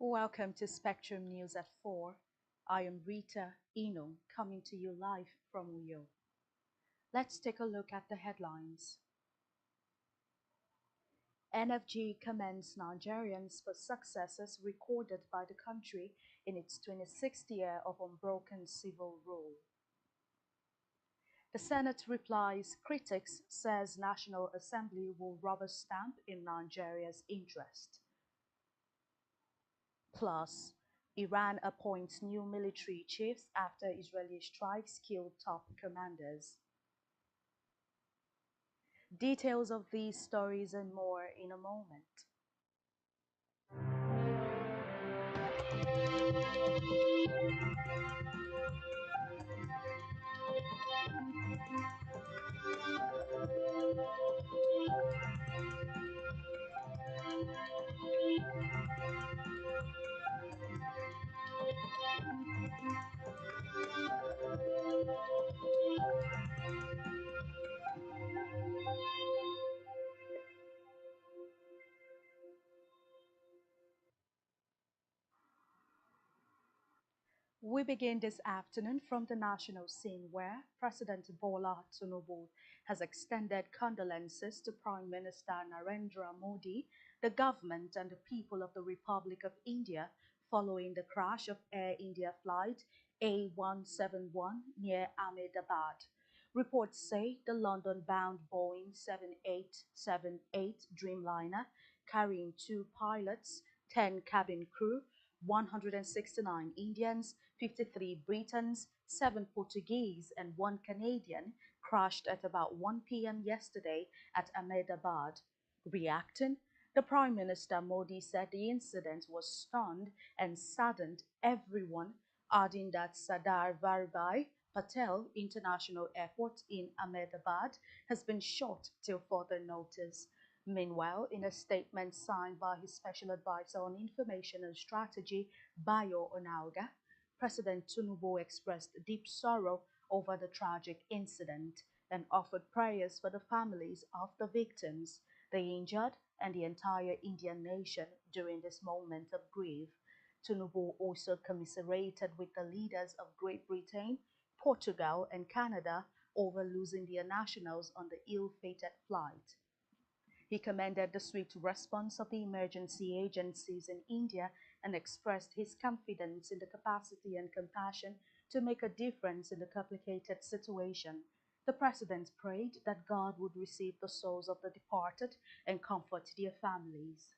Welcome to Spectrum News at 4. I am Rita Eno, coming to you live from Uyo. Let's take a look at the headlines. NFG commends Nigerians for successes recorded by the country in its 26th year of unbroken civil rule. The Senate replies critics, says National Assembly will rubber stamp in Nigeria's interest. Plus, Iran appoints new military chiefs after Israeli strikes killed top commanders. Details of these stories and more in a moment. We begin this afternoon from the national scene where President Bola Tinubu has extended condolences to Prime Minister Narendra Modi, the government and the people of the Republic of India following the crash of Air India flight A171 near Ahmedabad. Reports say the London-bound Boeing 7878 Dreamliner carrying 2 pilots, 10 cabin crew, 169 Indians, 53 Britons, 7 Portuguese, and 1 Canadian crashed at about 1 p.m. yesterday at Ahmedabad. Reacting, the Prime Minister Modi said the incident was stunned and saddened everyone, adding that Sardar Vallabhbhai Patel International Airport in Ahmedabad has been shut till further notice. Meanwhile, in a statement signed by his Special Advisor on Information and Strategy, Bayo Onaoga, President Tinubu expressed deep sorrow over the tragic incident and offered prayers for the families of the victims, the injured, and the entire Indian nation during this moment of grief. Tinubu also commiserated with the leaders of Great Britain, Portugal, and Canada over losing their nationals on the ill-fated flight. He commended the swift response of the emergency agencies in India and expressed his confidence in the capacity and compassion to make a difference in the complicated situation. The president prayed that God would receive the souls of the departed and comfort their families.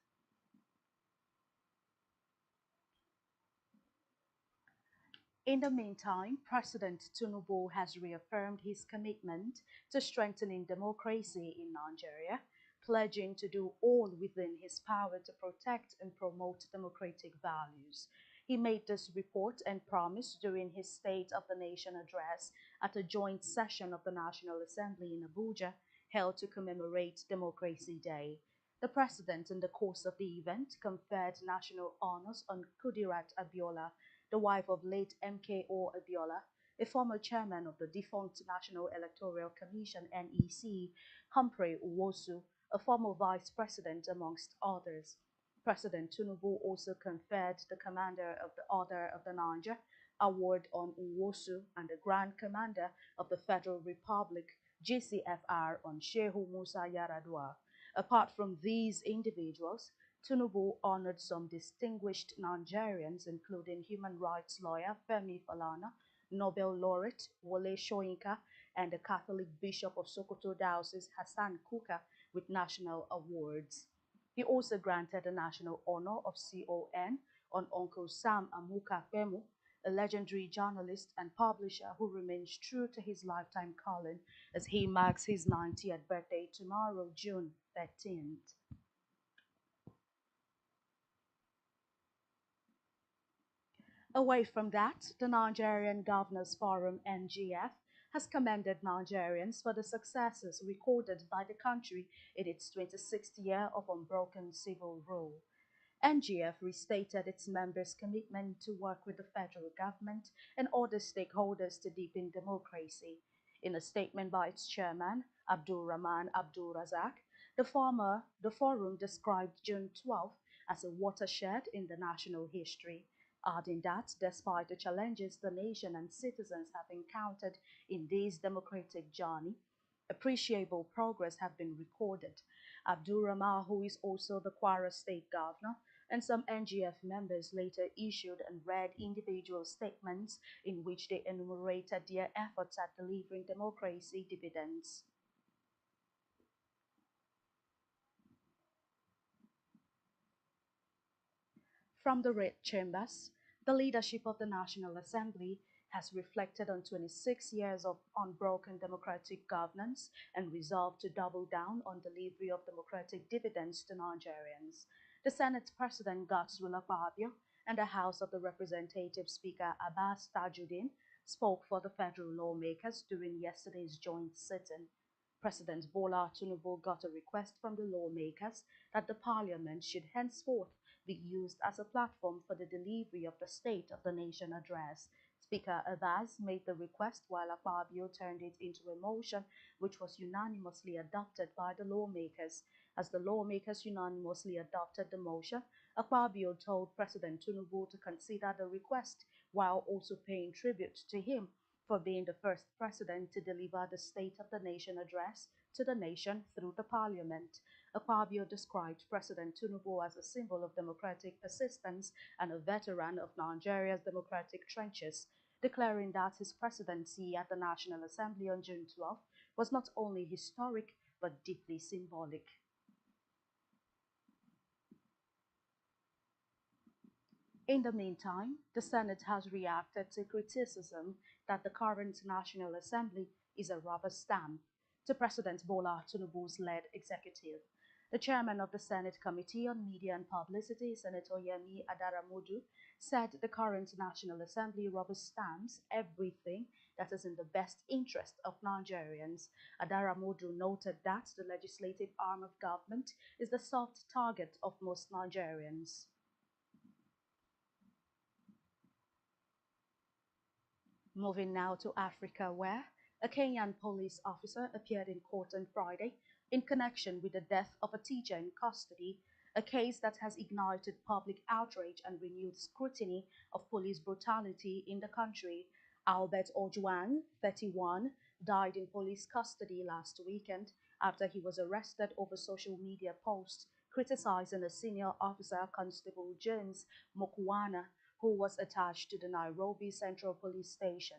In the meantime, President Tinubu has reaffirmed his commitment to strengthening democracy in Nigeria, pledging to do all within his power to protect and promote democratic values. He made this report and promise during his State of the Nation address at a joint session of the National Assembly in Abuja held to commemorate Democracy Day. The president, in the course of the event, conferred national honors on Kudirat Abiola, the wife of late MKO Abiola, a former chairman of the defunct National Electoral Commission (NEC), Humphrey Uwosu, a former vice president, amongst others. President Tinubu also conferred the Commander of the Order of the Niger award on Uwosu and the Grand Commander of the Federal Republic (GCFR) on Shehu Musa Yaradua. Apart from these individuals, Tinubu honored some distinguished Nigerians, including human rights lawyer Femi Falana, Nobel laureate Wole Soyinka, and the Catholic Bishop of Sokoto Diocese Hassan Kuka with national awards. He also granted the national honor of CON on Uncle Sam Amuka Femu, a legendary journalist and publisher who remains true to his lifetime calling as he marks his 90th birthday tomorrow, June 13th. Away from that, the Nigerian Governors Forum (NGF) has commended Nigerians for the successes recorded by the country in its 26th year of unbroken civil rule. NGF restated its members' commitment to work with the federal government and other stakeholders to deepen democracy. In a statement by its chairman, Abdul Rahman Abdul Razak, the forum described June 12th as a watershed in the national history, adding that despite the challenges the nation and citizens have encountered in this democratic journey, appreciable progress have been recorded. Abdul Rahman, who is also the Kwara State Governor, and some NGF members later issued and read individual statements in which they enumerated their efforts at delivering democracy dividends. From the red chambers, the leadership of the National Assembly has reflected on 26 years of unbroken democratic governance and resolved to double down on delivery of democratic dividends to Nigerians. The Senate President Godswill Akpabio and the House of the Representatives Speaker Abbas Tajuddin spoke for the federal lawmakers during yesterday's joint sitting. President Bola Tinubu got a request from the lawmakers that the parliament should henceforth be used as a platform for the delivery of the State of the Nation address. Speaker Abbas made the request while Akpabio turned it into a motion which was unanimously adopted by the lawmakers. As the lawmakers unanimously adopted the motion, Akpabio told President Tinubu to consider the request while also paying tribute to him for being the first president to deliver the State of the Nation address to the nation through the parliament. Akpabio described President Tinubu as a symbol of democratic persistence and a veteran of Nigeria's democratic trenches, declaring that his presidency at the National Assembly on June 12 was not only historic but deeply symbolic. In the meantime, the Senate has reacted to criticism that the current National Assembly is a rubber stamp to President Bola Tinubu's led executive. The chairman of the Senate Committee on Media and Publicity, Senator Yemi Adaramodu, said the current National Assembly rubber stamps everything that is in the best interest of Nigerians. Adaramodu noted that the legislative arm of government is the soft target of most Nigerians. Moving now to Africa, where a Kenyan police officer appeared in court on Friday in connection with the death of a teacher in custody, a case that has ignited public outrage and renewed scrutiny of police brutality in the country. Albert Ojwang, 31, died in police custody last weekend after he was arrested over social media posts criticizing a senior officer, Constable James Mokwana, who was attached to the Nairobi Central Police Station.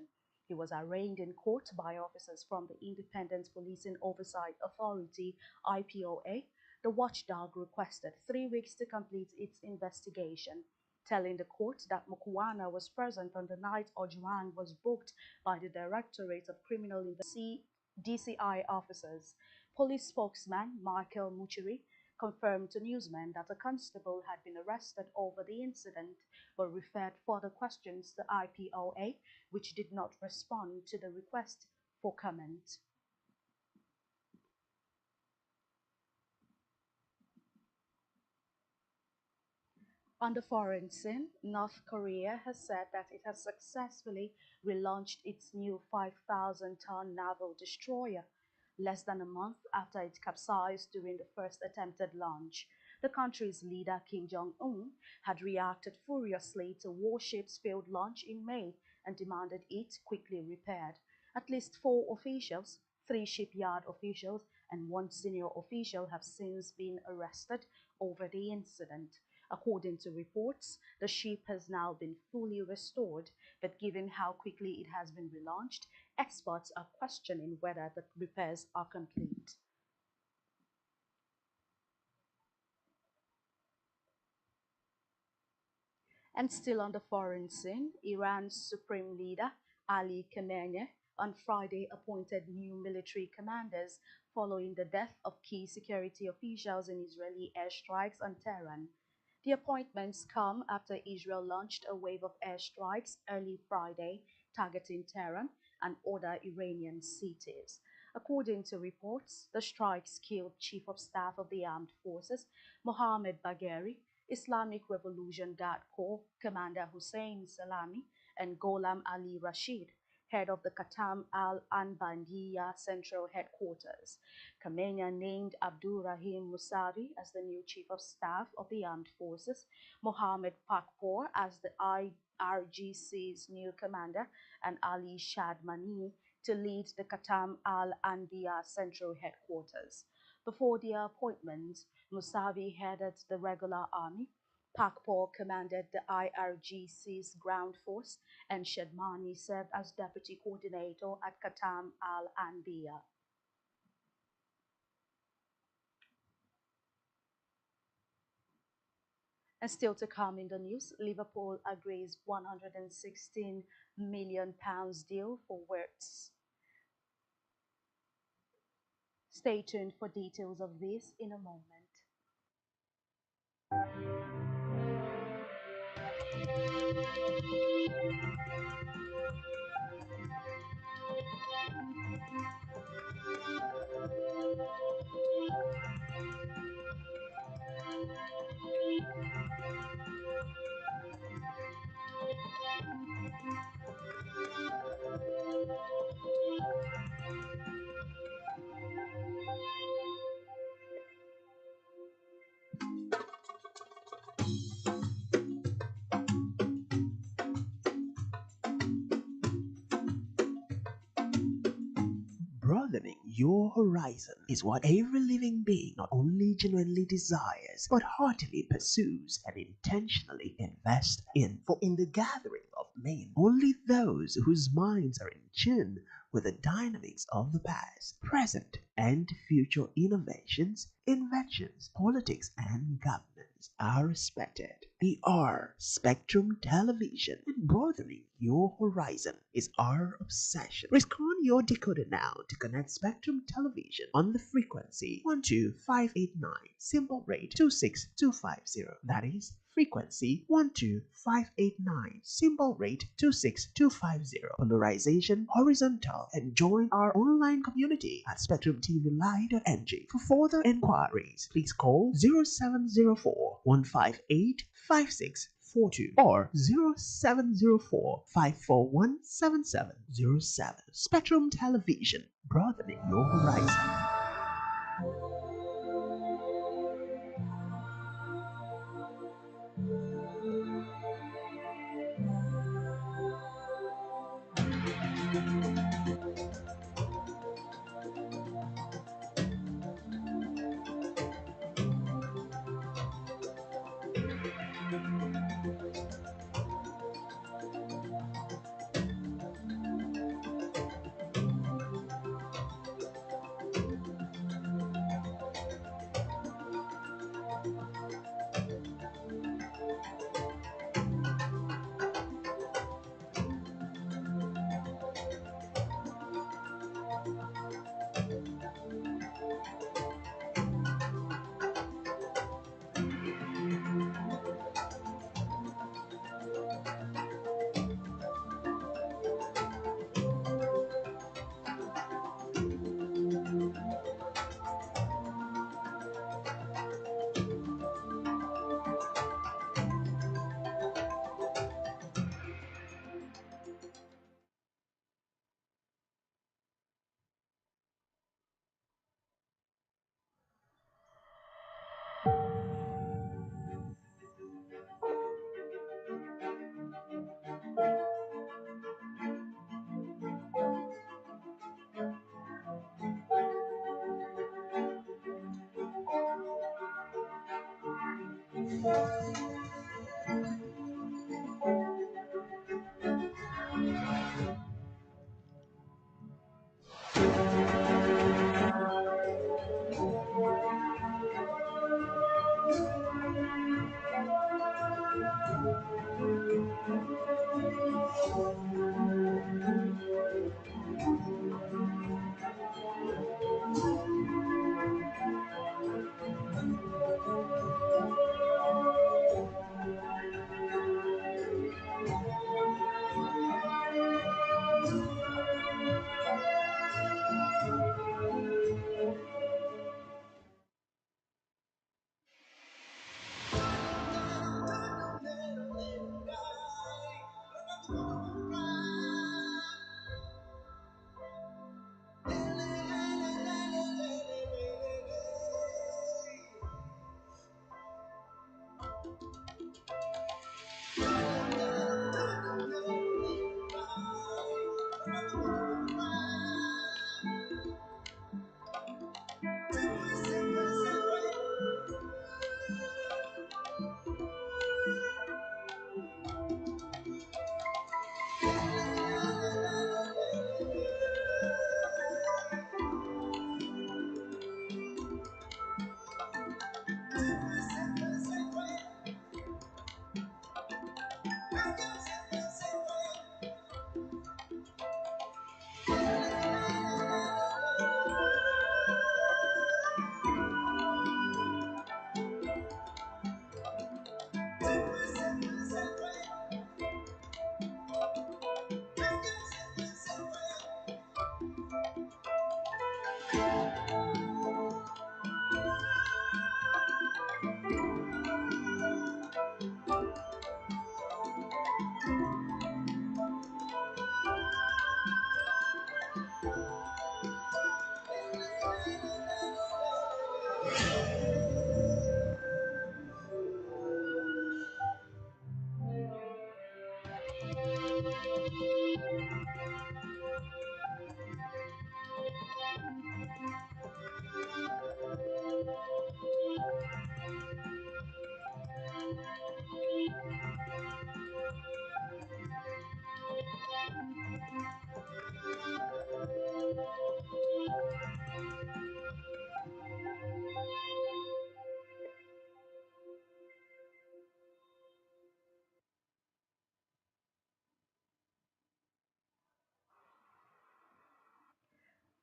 He was arraigned in court by officers from the Independent Policing Oversight Authority (IPOA). The watchdog requested 3 weeks to complete its investigation, telling the court that Mukwana was present on the night Ojwang was booked by the Directorate of Criminal Investigation DCI officers. Police spokesman Michael Muchiri confirmed to newsmen that a constable had been arrested over the incident but referred further questions to IPOA, which did not respond to the request for comment. On the foreign scene, North Korea has said that it has successfully relaunched its new 5,000-ton naval destroyer, less than a month after it capsized during the first attempted launch. The country's leader, Kim Jong-un, had reacted furiously to warship's failed launch in May and demanded it quickly repaired. At least four officials, three shipyard officials, and one senior official have since been arrested over the incident. According to reports, the ship has now been fully restored, but given how quickly it has been relaunched, experts are questioning whether the repairs are complete. And still on the foreign scene, Iran's supreme leader, Ali Khamenei, on Friday appointed new military commanders following the death of key security officials in Israeli airstrikes on Tehran. The appointments come after Israel launched a wave of airstrikes early Friday targeting Tehran and other Iranian cities. According to reports, the strikes killed Chief of Staff of the Armed Forces Mohammad Bagheri, Islamic Revolution Guard Corps Commander Hussein Salami, and Gholam Ali Rashid, head of the Qatam al-Anbandiya Central Headquarters. Khamenei named Abdurrahim Musavi as the new Chief of Staff of the Armed Forces, Mohammed Pakpour as the IRGC's new commander, and Ali Shadmani to lead the Qatam al-Anbiya Central Headquarters. Before their appointment, Musavi headed the regular army, Pakpour commanded the IRGC's ground force, and Shadmani served as deputy coordinator at Qatam al-Anbiya. And still to come in the news, Liverpool agrees £116 million deal for Wirtz. Stay tuned for details of this in a moment. Broadening your horizon is what every living being not only genuinely desires, but heartily pursues and intentionally invests in. For in the gathering of men, only those whose minds are in tune with the dynamics of the past, present, and future innovations, inventions, politics, and governance are respected. We are Spectrum Television, and broadening your horizon is our obsession. Risk on your decoder now to connect Spectrum Television on the frequency 12589, symbol rate 26250. That is frequency 12589, symbol rate 26250, polarization horizontal, and join our online community at spectrumtvlive.ng. For further inquiries, please call 0704 158 5642 or 0704 541 7707. Spectrum Television, broadening your horizon.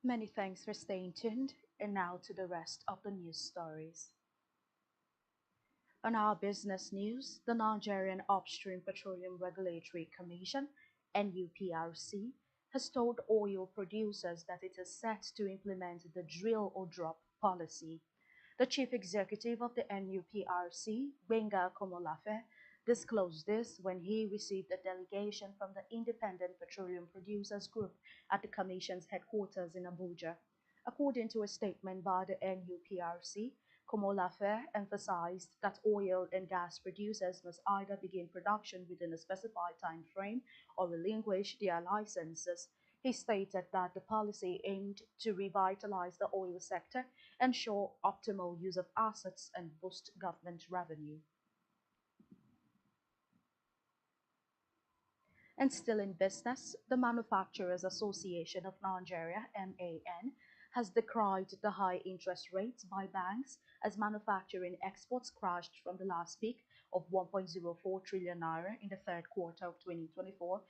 Many thanks for staying tuned, and now to the rest of the news stories. On our business news, the Nigerian Upstream Petroleum Regulatory Commission (NUPRC) has told oil producers that it is set to implement the drill or drop policy. The chief executive of the NUPRC, Benga Komolafe, disclosed this when he received a delegation from the Independent Petroleum Producers Group at the Commission's headquarters in Abuja. According to a statement by the NUPRC, Komolafe emphasized that oil and gas producers must either begin production within a specified time frame or relinquish their licenses. He stated that the policy aimed to revitalize the oil sector, ensure optimal use of assets, and boost government revenue. And still in business, the Manufacturers Association of Nigeria (MAN) has decried the high interest rates by banks as manufacturing exports crashed from the last peak of 1.04 trillion naira in the third quarter of 2024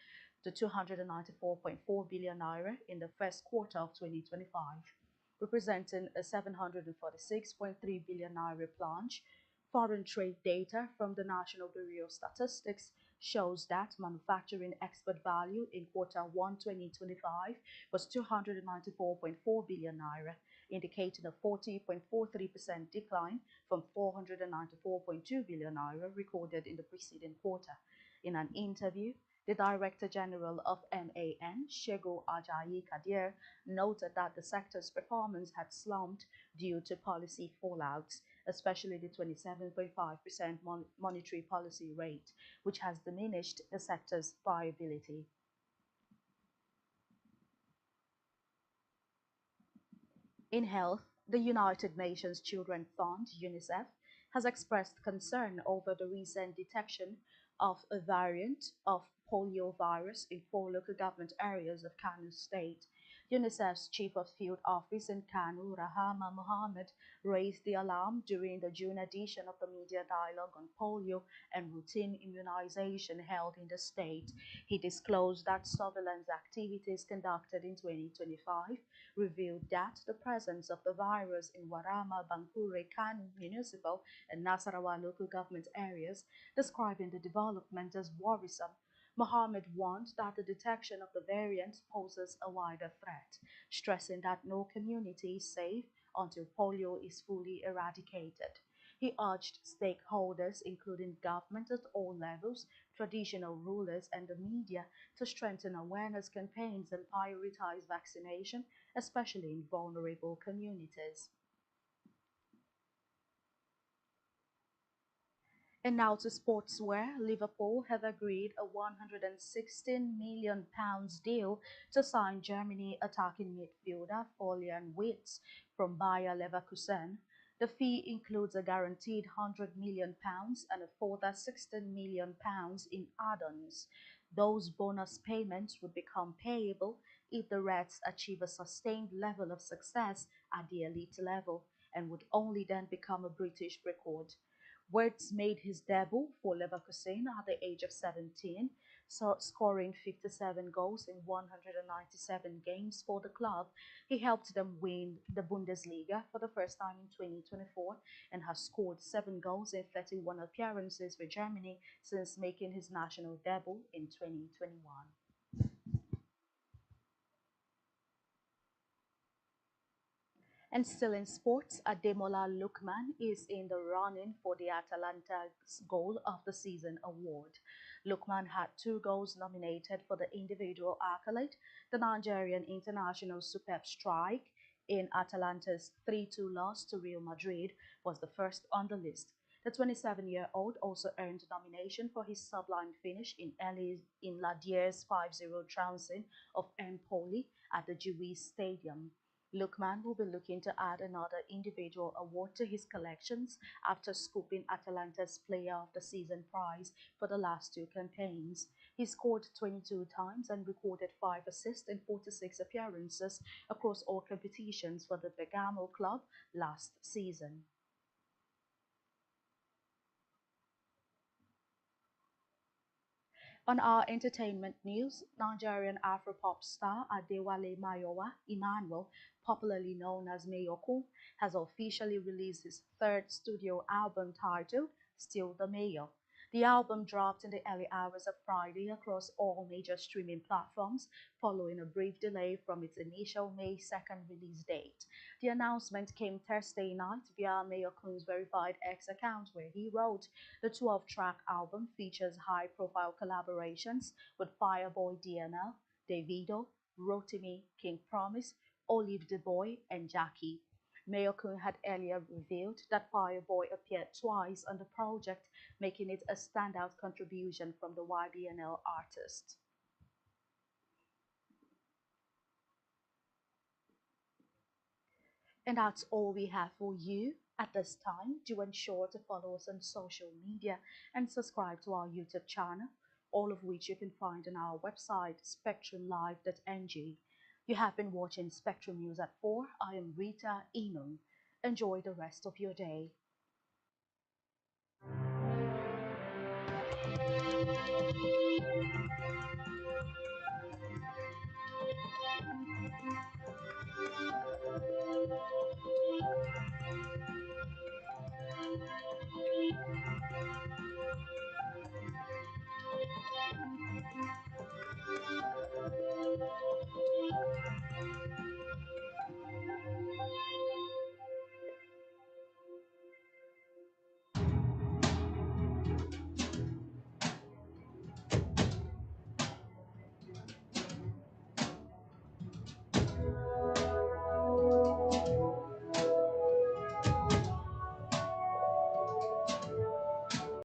to 294.4 billion naira in the first quarter of 2025, representing a 746.3 billion naira plunge. Foreign trade data from the National Bureau of Statistics shows that manufacturing export value in quarter 1 2025 was 294.4 billion naira, indicating a 40.43% decline from 494.2 billion naira recorded in the preceding quarter. In an interview, the Director General of MAN, Shego Ajayi Kadir, noted that the sector's performance had slumped due to policy fallouts, especially the 27.5% monetary policy rate, which has diminished the sector's viability. In health, the United Nations Children Fund, UNICEF, has expressed concern over the recent detection of a variant of polio virus in four local government areas of Kano State. UNICEF's Chief of Field Office in Kano, Rahama Mohammed, raised the alarm during the June edition of the Media Dialogue on Polio and Routine Immunization held in the state. He disclosed that surveillance activities conducted in 2025 revealed that the presence of the virus in Warama, Bankure, Kano municipal and Nasarawa local government areas, describing the development as worrisome. Mohammed warned that the detection of the variant poses a wider threat, stressing that no community is safe until polio is fully eradicated. He urged stakeholders, including government at all levels, traditional rulers, and the media, to strengthen awareness campaigns and prioritize vaccination, especially in vulnerable communities. And now to sportswear. Liverpool have agreed a £116 million deal to sign Germany attacking midfielder Florian Wirtz from Bayer Leverkusen. The fee includes a guaranteed £100 million and a further £16 million in add-ons. Those bonus payments would become payable if the Reds achieve a sustained level of success at the elite level and would only then become a British record. Wirtz made his debut for Leverkusen at the age of 17, scoring 57 goals in 197 games for the club. He helped them win the Bundesliga for the first time in 2024 and has scored 7 goals in 31 appearances for Germany since making his national debut in 2021. And still in sports, Ademola Lookman is in the running for the Atalanta's Goal of the Season award. Lookman had two goals nominated for the individual accolade. The Nigerian international's superb strike in Atalanta's 3-2 loss to Real Madrid was the first on the list. The 27-year-old also earned nomination for his sublime finish in Ladier's 5-0 trouncing of Empoli at the Jewish Stadium. Lookman will be looking to add another individual award to his collections after scooping Atalanta's Player of the Season prize for the last two campaigns. He scored 22 times and recorded 5 assists in 46 appearances across all competitions for the Bergamo club last season. On our entertainment news, Nigerian Afropop star Adewale Mayowa Emmanuel, popularly known as Mayoko, has officially released his third studio album titled Still the Mayor. The album dropped in the early hours of Friday across all major streaming platforms, following a brief delay from its initial May 2nd release date. The announcement came Thursday night via Mayokun's verified X account, where he wrote, the 12-track album features high-profile collaborations with Fireboy DNL, Davido, Rotimi, King Promise, Olive the Boy, and Jackie. Mayokun had earlier revealed that Fireboy appeared twice on the project, making it a standout contribution from the YBNL artist. And that's all we have for you at this time. Do ensure to follow us on social media and subscribe to our YouTube channel, all of which you can find on our website, spectrumlive.ng. You have been watching Spectrum News at 4. I am Rita Inung. Enjoy the rest of your day.